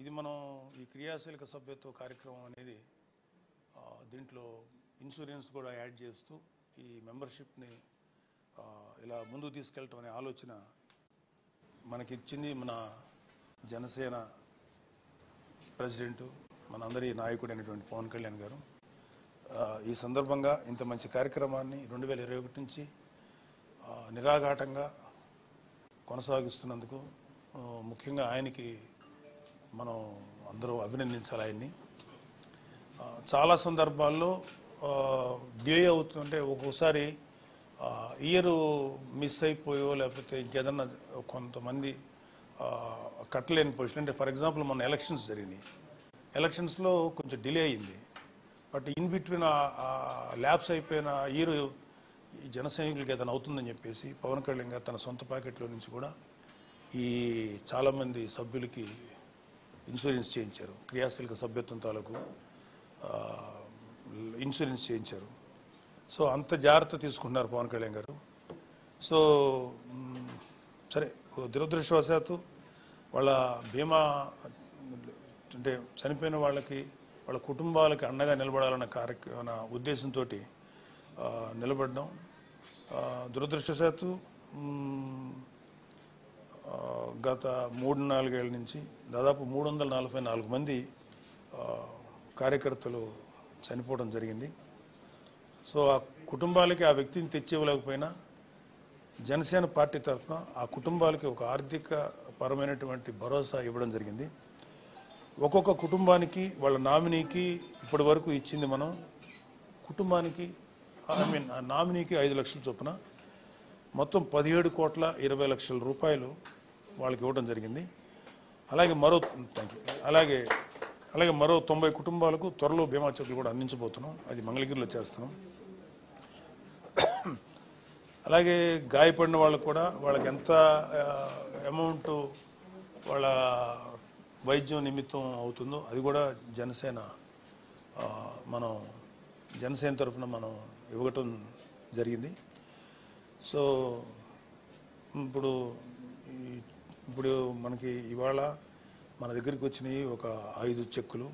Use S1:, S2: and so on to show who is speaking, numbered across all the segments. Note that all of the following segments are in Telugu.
S1: ఇది మనం ఈ క్రియాశీలక సభ్యత్వ కార్యక్రమం అనేది దీంట్లో ఇన్సూరెన్స్ కూడా యాడ్ చేస్తూ ఈ మెంబర్షిప్ని ఇలా ముందుకు తీసుకెళ్ళటం అనే ఆలోచన మనకిచ్చింది మన జనసేన ప్రెసిడెంట్ మనందరి నాయకుడైనటువంటి పవన్ కళ్యాణ్ గారు. ఈ సందర్భంగా ఇంత మంచి కార్యక్రమాన్ని 2021 నుంచి నిరాఘాటంగా కొనసాగిస్తున్నందుకు ముఖ్యంగా ఆయనకి మనం అందరూ అభినందించాలి. ఆయన్ని చాలా సందర్భాల్లో డిలే అవుతుంటే ఒక్కోసారి ఇయర్ మిస్ అయిపోయో లేకపోతే ఇంకేదన్నా కొంతమంది కట్టలేని పొజిషన్. అంటే ఫర్ ఎగ్జాంపుల్ మొన్న ఎలక్షన్స్ జరిగినాయి, ఎలక్షన్స్లో కొంచెం డిలే అయింది. బట్ ఇన్ బిట్వీన్ ల్యాబ్స్ అయిపోయిన ఇయర్ జన సైనికులకి ఏదైనా అవుతుందని చెప్పేసి పవన్ కళ్యాణ్ గారు తన సొంత ప్యాకెట్లో నుంచి కూడా ఈ చాలామంది సభ్యులకి ఇన్సూరెన్స్ చేయించారు. క్రియాశీలక సభ్యత్వం తాలూకు ఇన్సూరెన్స్ చేయించారు. సో అంత జాగ్రత్త తీసుకుంటున్నారు పవన్ కళ్యాణ్ గారు. సో సరే, దురదృష్టవశాత్తు వాళ్ళ బీమా అంటే చనిపోయిన వాళ్ళకి వాళ్ళ కుటుంబాలకి అండగా నిలబడాలన్న ఉద్దేశంతో నిలబడ్డాం. దురదృష్టవశాత్తు గత 3-4 ఏళ్ళ నుంచి దాదాపు 344 మంది కార్యకర్తలు చనిపోవడం జరిగింది. సో ఆ కుటుంబాలకి ఆ వ్యక్తిని తెచ్చివ్వలేకపోయినా జనసేన పార్టీ తరఫున ఆ కుటుంబాలకి ఒక ఆర్థిక పరమైనటువంటి భరోసా ఇవ్వడం జరిగింది. ఒక్కొక్క కుటుంబానికి వాళ్ళ నామినీకి ఇప్పటి వరకు ఇచ్చింది మనం కుటుంబానికి ఆ నామినీకి 5 లక్షల చొప్పున మొత్తం 17,20,00,000 రూపాయలు వాళ్ళకి ఇవ్వడం జరిగింది. అలాగే మరో 90 కుటుంబాలకు త్వరలో బీమా చెక్కులు కూడా అందించబోతున్నాం. అది మంగళగిరిలో చేస్తున్నాం. అలాగే గాయపడిన వాళ్ళకు కూడా వాళ్ళకి ఎంత అమౌంట్ వాళ్ళ వైద్యం నిమిత్తం అవుతుందో అది కూడా జనసేన తరఫున మనం ఇవ్వటం జరిగింది. సో ఇప్పుడు మనకి ఇవాళ మన దగ్గరికి వచ్చినాయి ఒక 5 చెక్కులు.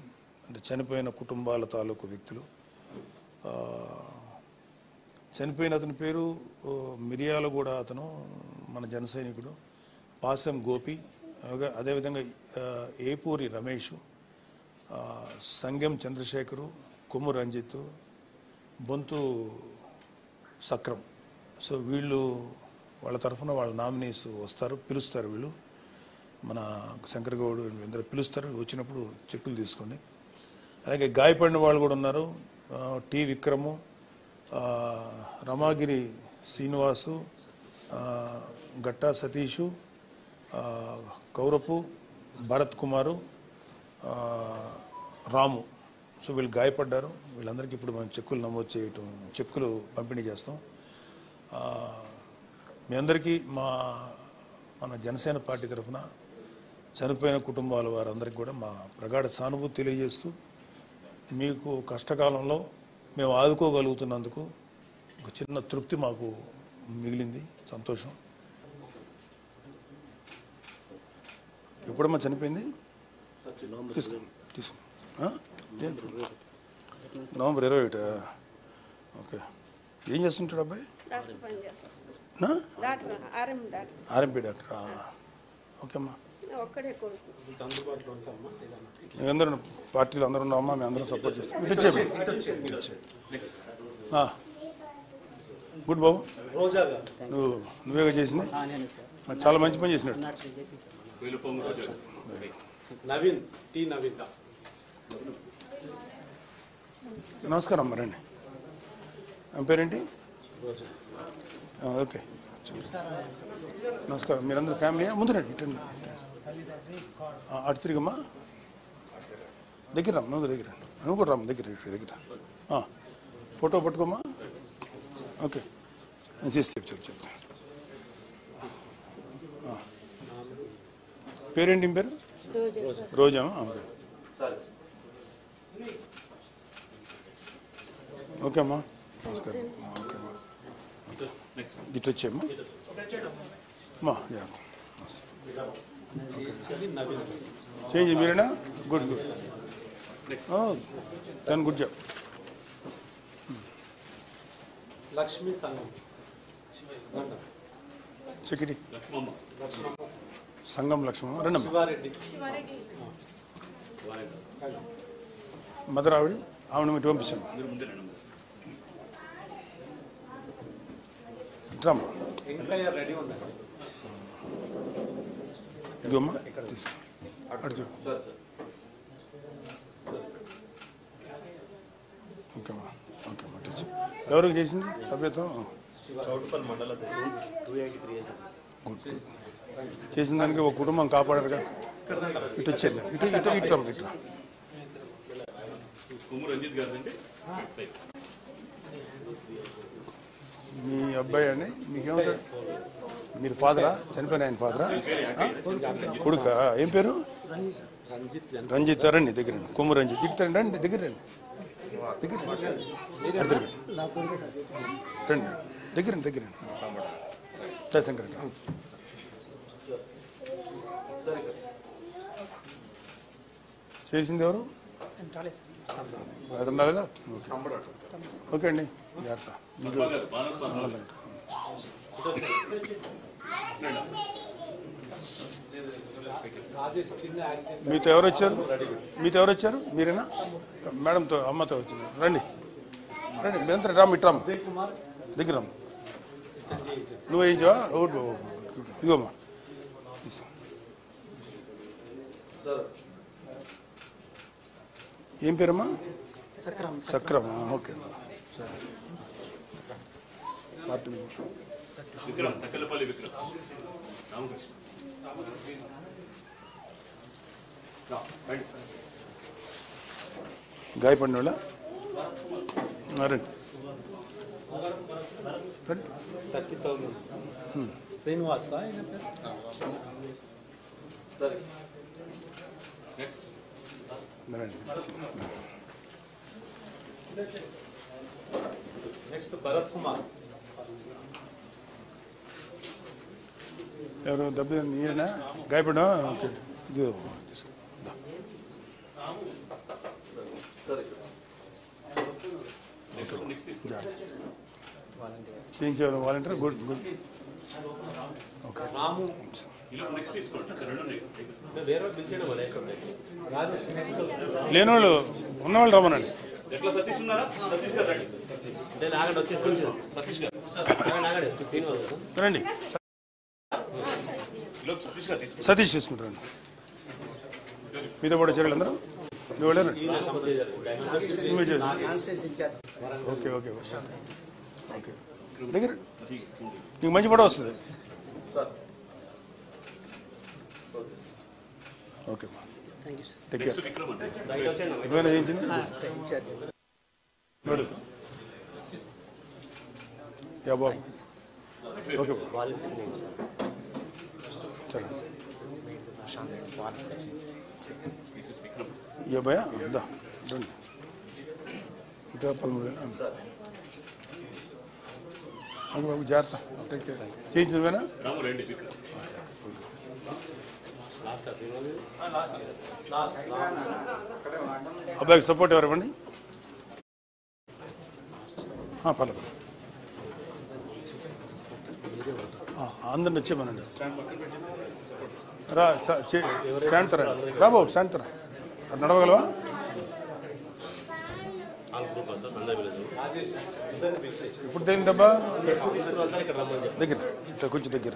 S1: అంటే చనిపోయిన కుటుంబాల తాలూకు వ్యక్తులు. చనిపోయిన అతని పేరు మిర్యాలగూడ, అతను మన జన సైనికుడు. పాసం గోపి, అదేవిధంగా ఏపూరి రమేష్, సంగెం చంద్రశేఖరు, కొమ్ము రంజిత్, బొంతు సక్రం. సో వాళ్ళ తరఫున వాళ్ళ నామినీస్ వస్తారు, పిలుస్తారు. వీళ్ళు మన శంకర్ గౌడ్ అందరూ పిలుస్తారు. వచ్చినప్పుడు చెక్కులు తీసుకోండి. అలాగే గాయపడిన వాళ్ళు కూడా ఉన్నారు. టి విక్రము, రమాగిరి శ్రీనివాసు, గట్టా సతీషు, కౌరపు, భరత్ కుమారు, రాము. సో వీళ్ళు గాయపడ్డారు. వీళ్ళందరికీ ఇప్పుడు మనం చెక్కులు నమోదు చేయటం, చెక్కులు పంపిణీ చేస్తాం. మీ అందరికీ మన జనసేన పార్టీ తరఫున చనిపోయిన కుటుంబాల వారందరికీ కూడా మా ప్రగాఢ సానుభూతి తెలియజేస్తూ మీకు కష్టకాలంలో మేము ఆదుకోగలుగుతున్నందుకు ఒక చిన్న తృప్తి మాకు మిగిలింది. సంతోషం. ఎప్పుడమ్మా చనిపోయింది? తీసుకో నవంబర్ 21. ఓకే. ఏం చేస్తుంటాడు అబ్బాయి? RMP doctor. ఓకే అమ్మా. అందరూ పార్టీలు అందరూ ఉన్నామమ్మా, మేము అందరం సపోర్ట్ చేస్తాం. గుడ్ బాబు, నువ్వేగా చేసింది? మరి చాలా మంచి పని చేసినట్టు. నమస్కారం అమ్మ, రండి. ఆమె పేరేంటి? ఓకే, నమస్కారం. మీరందరూ ఫ్యామిలీ ముందు రండి. అటు తిరిగమ్మా, దగ్గర రమ్మ, నువ్వు దగ్గర, నువ్వు కూడా రమ్మ, దగ్గర ఫోటో పట్టుకోమ్మా. ఓకే, నేను చేసి చెప్తా. పేరేంటి? పేరు రోజా. ఓకే, ఓకే అమ్మా, నమస్కారం. ఓకే అమ్మా, ఇటు వచ్చేమ్మా. చేంజ్ మీరేనా? గుడ్ గుడ్, దాని గుడ్ జాబ్.
S2: లక్ష్మీ సంఘం
S1: చికిటి సంఘం లక్ష్మమ్మ రెండమ్మ.
S2: శివారెడ్డి
S1: మదర్ ఆవిడ మీరు పంపించండి. రామ్మా
S2: వెంకయ్య రెడీ ఉండండి.
S1: ఇదిగోమ్మా తీసుకో. అటు చూడు. ఓకేమ్మా ఓకేమ్మా టీచర్ ఎవరికి చేసింది సభ్యత్వం? గుడ్. చేసిన దానికి ఒక కుటుంబం కాపాడారుగా. ఇటు వచ్చేయండి, ఇటు ఇటు ఇటు రమ్మ, ఇటు. మీ అబ్బాయి అండి, మీకేమవుతాడు? మీరు ఫాదరా? చనిపోయిన ఆయన ఫాదరా? కొడుక? ఏం పేరు? రంజిత్. రండి దగ్గర, కొమ్ము రంజిత్. ఇటు రండి, దగ్గర రండి, దగ్గర రండి, దగ్గర దగ్గర శంకర్. చేసింది ఎవరు? అతను రాలేదా? ఓకే ఓకే అండి, జాగ్రత్త. మీతో ఎవరు వచ్చారు? మీరేనా? మేడంతో అమ్మతో వచ్చింది. రండి రండి, మీరంతా రామ్, ఇటు రామ్మ, దగ్గర రమ్మ. నువ్వు వేయించావా? ఇదిగోమ్మా. ఏం పేరమ్మా? సక్రమ. ఓకే సరే. గాయపడిన వాళ్ళ రండి రండి.
S2: 30,000 శ్రీనివాస
S1: రండి.
S2: నెక్స్ట్ భరత్ కుమార్.
S1: ఎవరు దెబ్బ? ఈయన గాయపడా? ఓకే ఇది తీసుకో. చేయించేవాళ్ళు వాలంటీర్. Good good. ఓకే లేనివాళ్ళు ఉన్నవాళ్ళు రమ్మనండి. రండి సతీష్ తీసుకుంటారండి. మీతో పాటు చర్యలు అందరూ మీ వాళ్ళేనా? ఓకే ఓకే ఓకే దగ్గర నీకు మంచి పడ వస్తుంది. Okay take care. నువ్వేనా చేయించింది? నోడు యా బాబు. ఓకే సరే. ఈ అబ్బాయా? దా రండి. ఇంకా 13,000. ఓకే బాబు, జాగ్రత్త. Take care. చేయించవేనా? అబ్బాయికి సపోర్ట్ ఎవరు ఇవ్వండి. పర్లేదు, అందరిని వచ్చేమనండి. రా స్టాండ్ తరా. రా బాబు స్టాండ్ తరా. నడవగలవా? ఇప్పుడు తేలిందబ్బా. దగ్గర కొంచెం దగ్గర.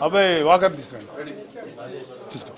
S1: అబ్బాయి వాకర్ తీసుకురండి. తీసుకో.